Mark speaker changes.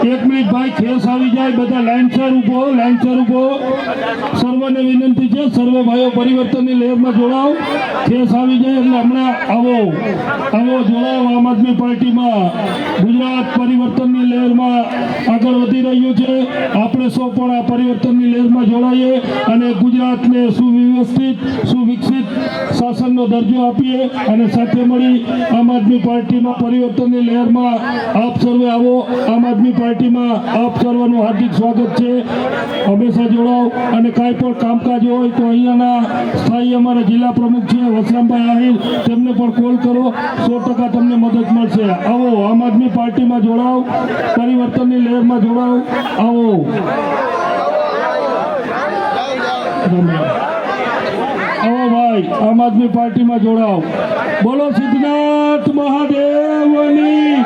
Speaker 1: एक मिनिट भाई खेस આવી જાય બધા લાઈનસર ઊભો સર્વને વિનંતી છે સર્વ ભાઈઓ પરિવર્તનની લહેરમાં જોડાઓ ખેસ આવી જાય એટલે હમણાં આવો જોડાઓ આમ આદમી પાર્ટીમાં ગુજરાત પરિવર્તનની લહેરમાં આગળ વધી રહ્યું છે આપણે સૌ પણ આ પરિવર્તનની લહેરમાં જોડાઈએ અને ગુજરાતને સુવ્યવસ્થિત સુવિકસિત શાસનનો દરજ્જો આપીએ અને સાથે મળી આમ આદમી પાર્ટીમાં પરિવર્તનની લહેરમાં આપ સર્વે આવો આમ આદમી પાર્ટીમાં આપ સર્વનું હાર્દિક સ્વાગત છે હંમેશા જોડાઓ અને કાંઈ પણ કામકાજ હોય તો અહીંયાના સ્થાયી અમારા જિલ્લા પ્રમુખ છે વસરામભાઈ આહિર તેમને પણ કોલ કરો 100% તમને મદદ મળશે આવો આમ આદમી પાર્ટીમાં જોડાઓ પરિવર્તનની લહેરમાં જોડાઓ આવો ભાઈ આમ આદમી પાર્ટીમાં જોડાઓ બોલો સિદ્ધનાથ મહાદેવની